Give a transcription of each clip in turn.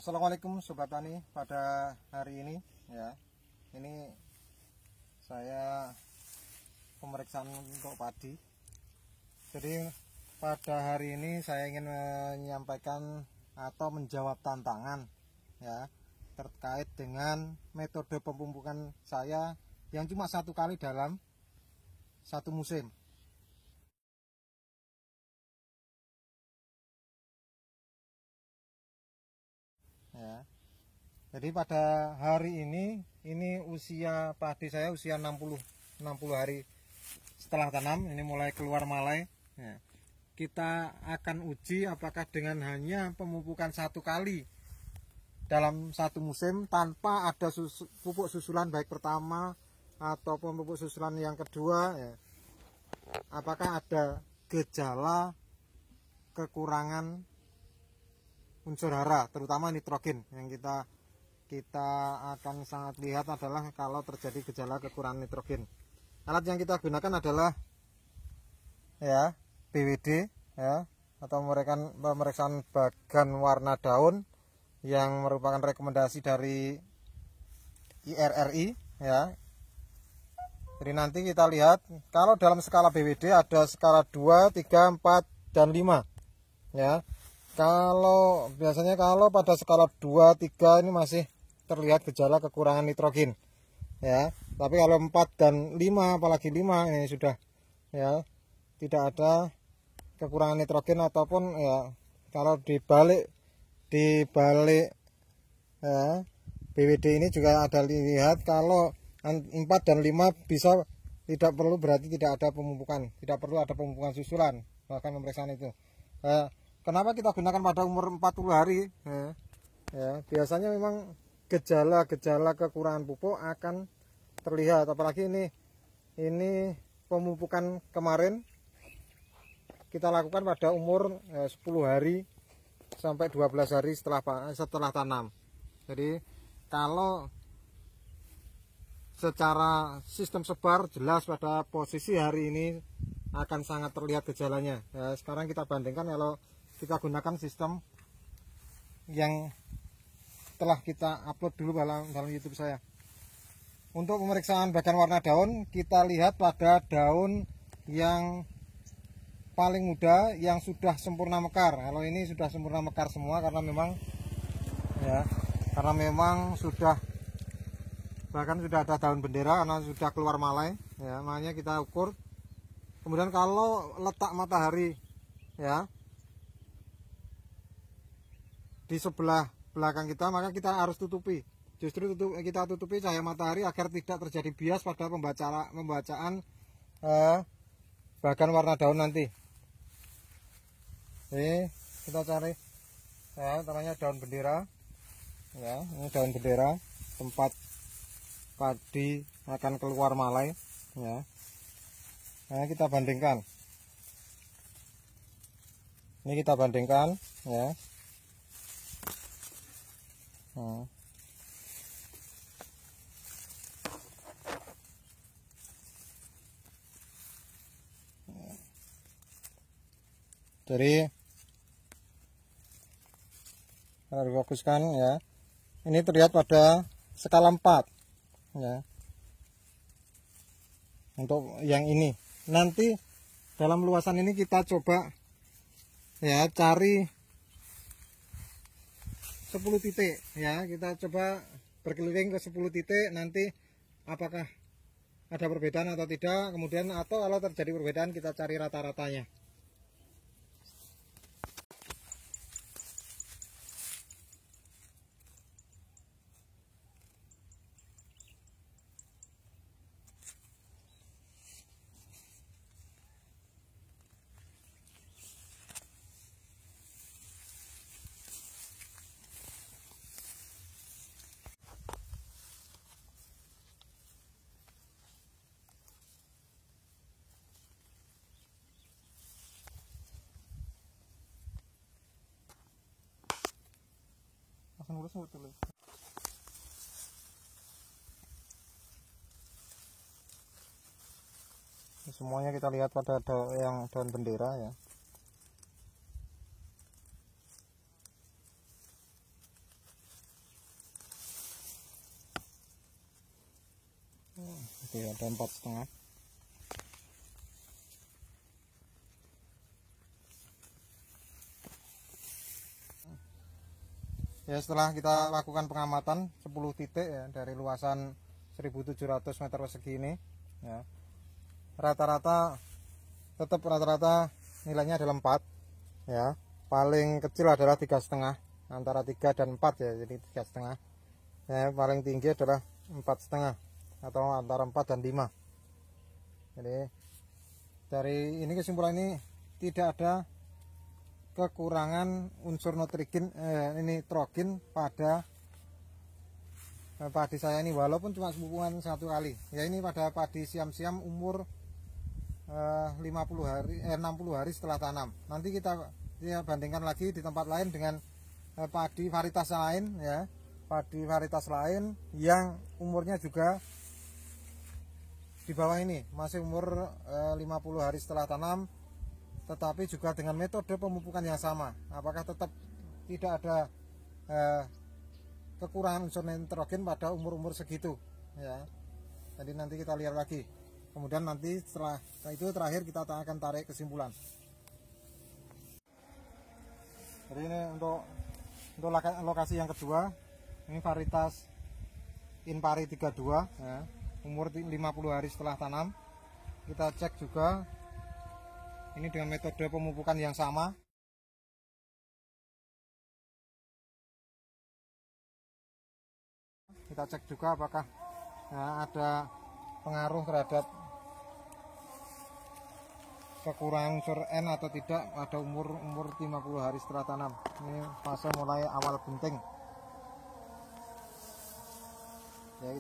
Assalamualaikum Sobat Tani. Pada hari ini ya, ini saya pemeriksaan untuk padi. Jadi pada hari ini saya ingin menyampaikan atau menjawab tantangan ya terkait dengan metode pemupukan saya yang cuma satu kali dalam satu musim. Ya. Jadi pada hari ini usia padi saya usia 60 hari setelah tanam, ini mulai keluar malai. Ya. Kita akan uji apakah dengan hanya pemupukan satu kali dalam satu musim tanpa ada pupuk susulan baik pertama atau pupuk susulan yang kedua, ya, apakah ada gejala kekurangan unsur hara terutama nitrogen. Yang kita akan sangat lihat adalah kalau terjadi gejala kekurangan nitrogen. Alat yang kita gunakan adalah ya BWD ya, atau pemeriksaan bagan warna daun yang merupakan rekomendasi dari IRRI ya. Jadi nanti kita lihat kalau dalam skala BWD ada skala 2, 3, 4 dan 5 ya. Kalau biasanya pada skala 2, 3 ini masih terlihat gejala kekurangan nitrogen ya. Tapi kalau 4 dan 5, apalagi 5 ini sudah ya tidak ada kekurangan nitrogen, ataupun ya kalau dibalik ya, BWD ini juga ada lihat kalau 4 dan 5 bisa tidak perlu, berarti tidak ada pemupukan, tidak perlu ada pemupukan susulan bahkan pemeriksaan itu. Kenapa kita gunakan pada umur 40 hari? Ya, biasanya memang gejala-gejala kekurangan pupuk akan terlihat, apalagi ini pemupukan kemarin kita lakukan pada umur 10 hari sampai 12 hari setelah tanam. Jadi kalau secara sistem sebar jelas pada posisi hari ini akan sangat terlihat gejalanya. Ya, sekarang kita bandingkan kalau kita gunakan sistem yang telah kita upload dulu dalam YouTube saya. Untuk pemeriksaan bagan warna daun, kita lihat pada daun yang paling muda yang sudah sempurna mekar. Kalau ini sudah sempurna mekar semua karena memang sudah bahkan sudah ada daun bendera karena sudah keluar malai ya, makanya kita ukur. Kemudian kalau letak matahari ya di sebelah belakang kita, maka kita harus tutupi. Justru kita tutupi cahaya matahari agar tidak terjadi bias pada pembacaan bagan warna daun nanti. Ini kita cari ya, namanya daun bendera ya, ini daun bendera tempat padi akan keluar malai ya. Nah, kita bandingkan. Ini kita bandingkan ya. Jadi kalau difokuskan ya, ini terlihat pada skala 4 ya. Untuk yang ini nanti dalam luasan ini kita coba ya cari 10 titik ya, kita coba berkeliling ke 10 titik, nanti apakah ada perbedaan atau tidak, kemudian atau kalau terjadi perbedaan kita cari rata-ratanya. Semuanya kita lihat pada yang daun bendera ya. Oke, ada 4,5. Ya, setelah kita lakukan pengamatan 10 titik ya dari luasan 1700 meter persegi ini ya, rata-rata nilainya adalah 4 ya. Paling kecil adalah 3,5, antara 3 dan 4 ya, jadi 3,5 ya. Paling tinggi adalah 4,5 atau antara 4 dan 5. Jadi dari ini kesimpulan ini tidak ada kekurangan unsur nitrogen pada padi saya ini, walaupun cuma pemupukan 1 kali ya. Ini pada padi siam-siam umur 60 hari setelah tanam. Nanti kita bandingkan lagi di tempat lain dengan padi varietas lain ya, padi varietas lain yang umurnya juga di bawah ini, masih umur 50 hari setelah tanam, tetapi juga dengan metode pemupukan yang sama. Apakah tetap tidak ada kekurangan unsur nitrogen pada umur-umur segitu ya. Jadi nanti kita lihat lagi, kemudian nanti setelah itu terakhir kita akan tarik kesimpulan. Jadi ini untuk lokasi yang kedua, ini varietas Inpari 32 ya, umur 50 hari setelah tanam. Kita cek juga ini dengan metode pemupukan yang sama. Kita cek juga apakah ada pengaruh terhadap kekurangan unsur N atau tidak pada umur 50 hari setelah tanam. Ini fase mulai awal bunting ya.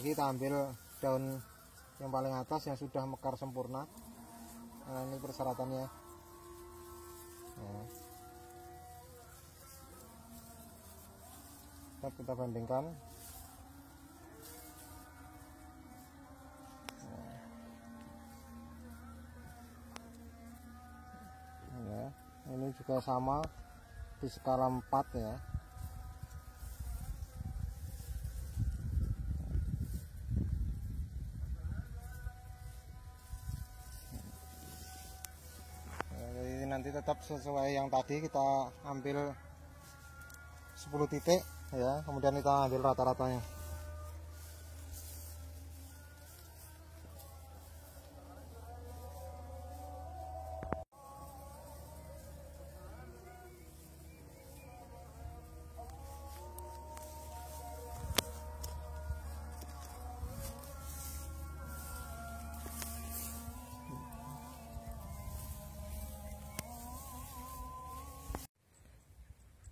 Kita ambil daun yang paling atas yang sudah mekar sempurna. Nah, ini persyaratannya ya. Kita bandingkan ya. Ini juga sama di skala 4 ya. Nanti tetap sesuai yang tadi, kita ambil 10 titik ya, kemudian kita ambil rata-ratanya.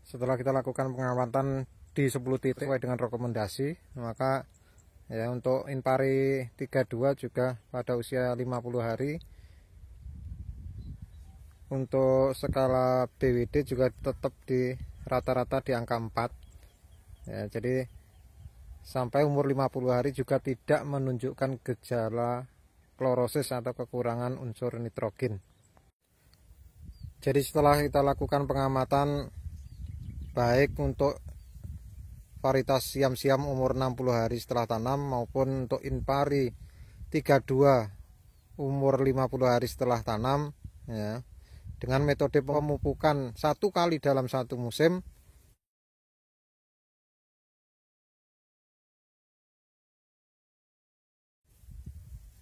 Setelah kita lakukan pengamatan di 10 titik sesuai dengan rekomendasi, maka ya untuk Inpari 32 juga pada usia 50 hari. Untuk skala BWD juga tetap di rata-rata di angka 4 ya, jadi sampai umur 50 hari juga tidak menunjukkan gejala klorosis atau kekurangan unsur nitrogen. Jadi setelah kita lakukan pengamatan baik untuk varietas siam-siam umur 60 hari setelah tanam maupun untuk Inpari 32 umur 50 hari setelah tanam ya, dengan metode pemupukan 1 kali dalam 1 musim,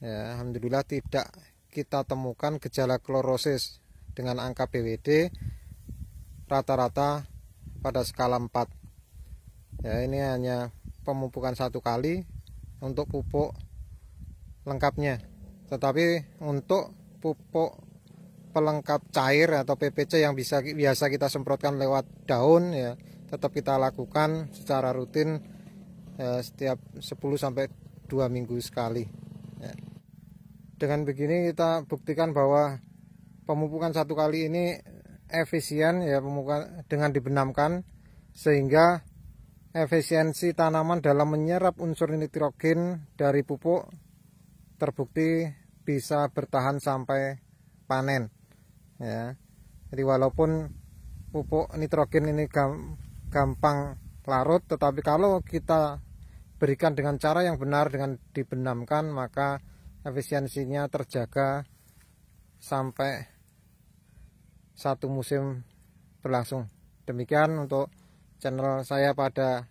ya, alhamdulillah tidak kita temukan gejala klorosis dengan angka BWD rata-rata pada skala 4 ya. Ini hanya pemupukan 1 kali untuk pupuk lengkapnya, tetapi untuk pupuk pelengkap cair atau PPC yang biasa kita semprotkan lewat daun ya, tetap kita lakukan secara rutin ya, setiap 10-2 minggu sekali ya. Dengan begini kita buktikan bahwa pemupukan 1 kali ini efisien ya, pemupukan dengan dibenamkan, sehingga efisiensi tanaman dalam menyerap unsur nitrogen dari pupuk terbukti bisa bertahan sampai panen ya. Jadi walaupun pupuk nitrogen ini gampang larut, tetapi kalau kita diberikan dengan cara yang benar, dengan dibenamkan, maka efisiensinya terjaga sampai satu musim berlangsung. Demikian untuk channel saya pada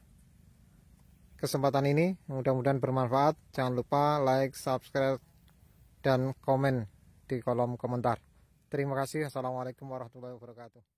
kesempatan ini, mudah-mudahan bermanfaat. Jangan lupa like, subscribe, dan komen di kolom komentar. Terima kasih. Assalamualaikum warahmatullahi wabarakatuh.